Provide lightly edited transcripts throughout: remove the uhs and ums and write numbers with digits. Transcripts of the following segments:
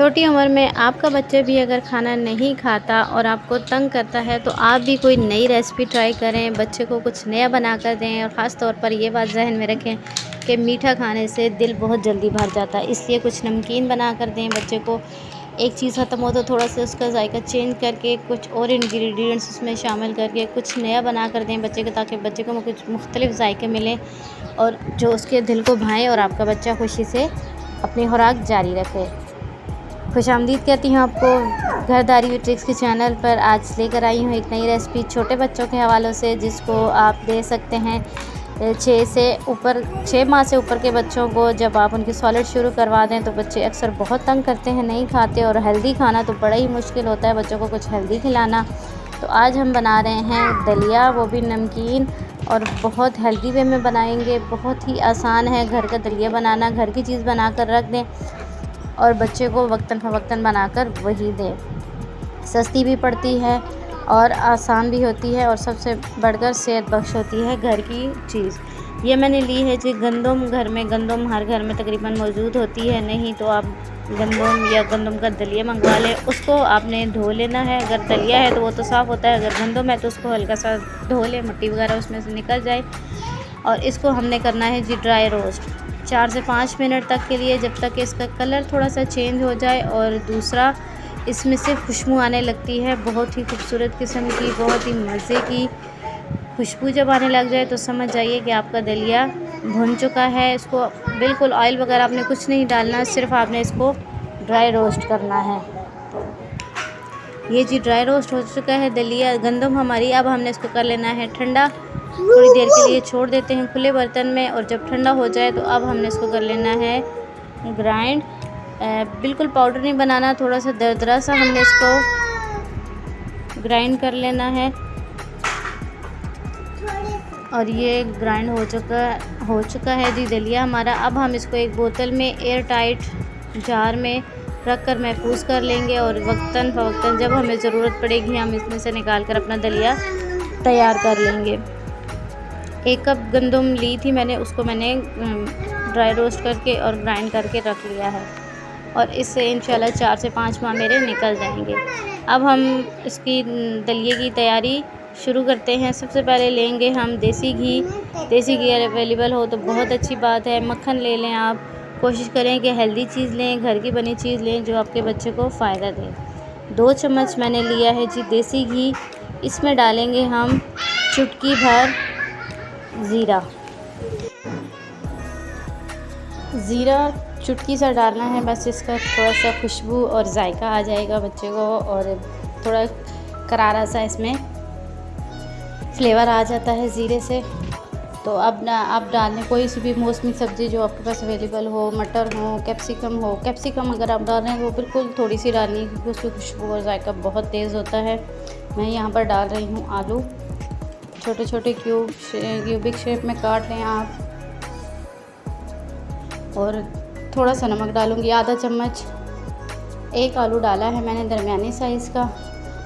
छोटी उम्र में आपका बच्चा भी अगर खाना नहीं खाता और आपको तंग करता है तो आप भी कोई नई रेसिपी ट्राई करें, बच्चे को कुछ नया बना कर दें। और ख़ास तौर पर ये बात ज़हन में रखें कि मीठा खाने से दिल बहुत जल्दी भर जाता है, इसलिए कुछ नमकीन बना कर दें बच्चे को। एक चीज़ ख़त्म हो तो थोड़ा सा उसका जायका चेंज करके कुछ और इंग्रेडिएंट्स उसमें शामिल करके कुछ नया बना कर दें बच्चे को, ताकि बच्चे को कुछ मुख्तलिफ़ जायके मिलें और जो उसके दिल को भाएँ और आपका बच्चा खुशी से अपनी खुराक जारी रखे। खुशामदीद कहती हूँ आपको घरदारी ट्रिक्स के चैनल पर। आज लेकर आई हूँ एक नई रेसिपी छोटे बच्चों के हवालों से, जिसको आप दे सकते हैं 6 माह से ऊपर के बच्चों को। जब आप उनकी सॉलिड शुरू करवा दें तो बच्चे अक्सर बहुत तंग करते हैं, नहीं खाते, और हेल्दी खाना तो बड़ा ही मुश्किल होता है बच्चों को कुछ हेल्दी खिलाना। तो आज हम बना रहे हैं दलिया, वो भी नमकीन, और बहुत हेल्दी वे में बनाएंगे। बहुत ही आसान है घर का दलिया बनाना, घर की चीज़ बना कर रख दें और बच्चे को वक्तन फ़वक्तन बनाकर वही दें। सस्ती भी पड़ती है और आसान भी होती है और सबसे बढ़कर सेहत बख्श होती है घर की चीज़। ये मैंने ली है जी गंदम। घर में गंदम हर घर में तकरीबन मौजूद होती है, नहीं तो आप गंदम या गंदम का दलिया मंगवा लें। उसको आपने धो लेना है। अगर दलिया है तो वो तो साफ़ होता है, अगर गंदम है तो उसको हल्का सा धो लें, मिट्टी वगैरह उसमें से निकल जाए। और इसको हमने करना है जी ड्राई रोस्ट 4 से 5 मिनट तक के लिए, जब तक इसका कलर थोड़ा सा चेंज हो जाए। और दूसरा, इसमें से खुशबू आने लगती है बहुत ही खूबसूरत किस्म की, बहुत ही मज़े की खुशबू। जब आने लग जाए तो समझ जाइए कि आपका दलिया भुन चुका है। इसको बिल्कुल ऑयल वगैरह आपने कुछ नहीं डालना, सिर्फ आपने इसको ड्राई रोस्ट करना है। ये जी ड्राई रोस्ट हो चुका है दलिया गंदम हमारी। अब हमने इसको कर लेना है ठंडा। थोड़ी देर के लिए छोड़ देते हैं खुले बर्तन में, और जब ठंडा हो जाए तो अब हमने इसको कर लेना है ग्राइंड। बिल्कुल पाउडर नहीं बनाना, थोड़ा सा दरदरा सा हमने इसको ग्राइंड कर लेना है। और ये ग्राइंड हो चुका है जी दलिया हमारा। अब हम इसको एक बोतल में एयर टाइट जार में रख कर महफूज कर लेंगे, और वक्तन फ़वक्तन जब हमें ज़रूरत पड़ेगी हम इसमें से निकाल कर अपना दलिया तैयार कर लेंगे। 1 कप गंदम ली थी मैंने, उसको मैंने ड्राई रोस्ट करके और ग्राइंड करके रख लिया है, और इससे इंशाल्लाह 4 से 5 माह मेरे निकल जाएंगे। अब हम इसकी दलिए की तैयारी शुरू करते हैं। सबसे पहले लेंगे हम देसी घी। देसी घी अवेलेबल हो तो बहुत अच्छी बात है, मक्खन ले लें आप। कोशिश करें कि हेल्दी चीज़ लें, घर की बनी चीज़ लें जो आपके बच्चे को फ़ायदा दे। 2 चम्मच मैंने लिया है जी देसी घी। इसमें डालेंगे हम चुटकी भर ज़ीरा। चुटकी सा डालना है बस, इसका थोड़ा सा खुशबू और जायका आ जाएगा बच्चे को, और थोड़ा करारा सा इसमें फ्लेवर आ जाता है ज़ीरे से। तो अब आप डालें कोई सी भी मौसमी सब्ज़ी जो आपके पास अवेलेबल हो, मटर हो, कैप्सिकम अगर आप डाल रहे हैं तो बिल्कुल थोड़ी सी डालनी, क्योंकि उसकी खुशबू और जायका बहुत तेज़ होता है। मैं यहाँ पर डाल रही हूँ आलू। छोटे छोटे क्यूबिक शेप में काट लें आप, और थोड़ा सा नमक डालूँगी, आधा चम्मच। 1 आलू डाला है मैंने दरमियानी साइज़ का।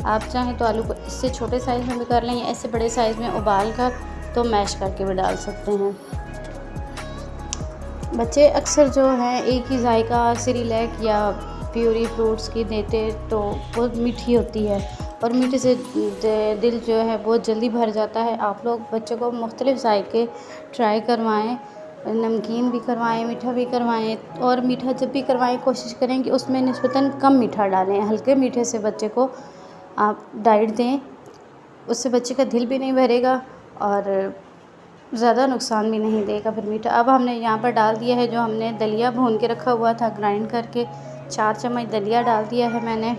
आप चाहें तो आलू को इससे छोटे साइज़ में भी कर लें, या इससे बड़े साइज़ में उबाल कर तो मैश करके भी डाल सकते हैं। बच्चे अक्सर जो हैं एक ही जायका सेरेलैक या प्यूरी फ्रूट्स की देते तो बहुत मीठी होती है, और मीठे से दिल जो है बहुत जल्दी भर जाता है। आप लोग बच्चों को मुख्तलिफ़ जायके ट्राई करवाएं, नमकीन भी करवाएं, मीठा भी करवाएं। और मीठा जब भी करवाएं कोशिश करें कि उसमें निस्बतन कम मीठा डालें। हल्के मीठे से बच्चे को आप डाइट दें, उससे बच्चे का दिल भी नहीं भरेगा और ज़्यादा नुकसान भी नहीं देगा फिर मीठा। अब हमने यहाँ पर डाल दिया है जो हमने दलिया भून के रखा हुआ था ग्राइंड करके। 4 चम्मच दलिया डाल दिया है मैंने।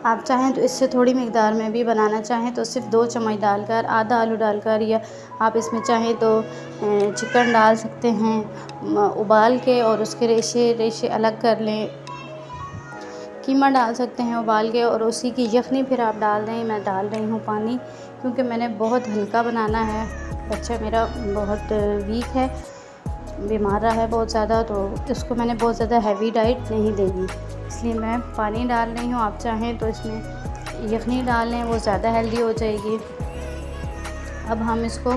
आप चाहें तो इससे थोड़ी मिकदार में भी बनाना चाहें तो सिर्फ 2 चम्मच डालकर, आधा आलू डालकर, या आप इसमें चाहें तो चिकन डाल सकते हैं उबाल के और उसके रेशे अलग कर लें। कीमा डाल सकते हैं उबाल के और उसी की यखनी फिर आप डाल दें। मैं डाल रही हूँ पानी, क्योंकि मैंने बहुत हल्का बनाना है। बच्चा मेरा बहुत वीक है, बीमार रहा है बहुत ज़्यादा, तो उसको मैंने बहुत ज़्यादा हैवी डाइट नहीं देनी, इसलिए मैं पानी डाल रही हूँ। आप चाहें तो इसमें यखनी डाल लें, वो ज़्यादा हेल्दी हो जाएगी। अब हम इसको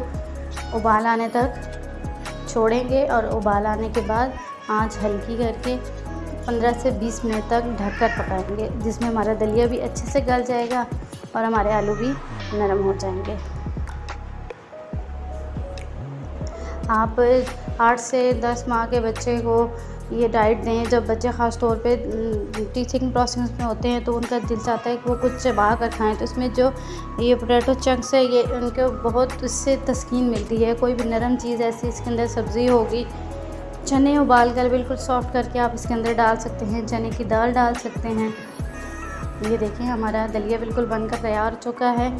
उबाल आने तक छोड़ेंगे, और उबाल आने के बाद आंच हल्की करके 15 से 20 मिनट तक ढककर पकाएंगे, जिसमें हमारा दलिया भी अच्छे से गल जाएगा और हमारे आलू भी नरम हो जाएंगे। आप 8 से 10 माह के बच्चे को ये डाइट दें। जब बच्चे ख़ास तौर पे टीचिंग प्रोसेस में होते हैं तो उनका दिल चाहता है कि वो कुछ चबा कर खाएँ, तो इसमें जो ये पोटैटो चंक्स है ये उनको बहुत इससे तस्कीन मिलती है। कोई भी नरम चीज़ ऐसी इसके अंदर सब्ज़ी होगी, चने उबाल कर बिल्कुल सॉफ्ट करके आप इसके अंदर डाल सकते हैं, चने की दाल डाल सकते हैं। ये देखिए हमारा दलिया बिल्कुल बनकर तैयार हो चुका है।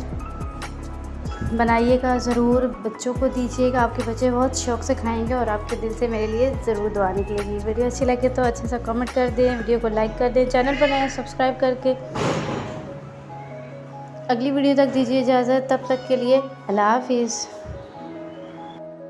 बनाइएगा ज़रूर, बच्चों को दीजिएगा, आपके बच्चे बहुत शौक़ से खाएंगे और आपके दिल से मेरे लिए ज़रूर दुआ निकलेगी। वीडियो अच्छी लगे तो अच्छे से कमेंट कर दें, वीडियो को लाइक कर दें, चैनल पर नए सब्सक्राइब करके। अगली वीडियो तक दीजिए इजाज़त, तब तक के लिए अल्लाह हाफिज़।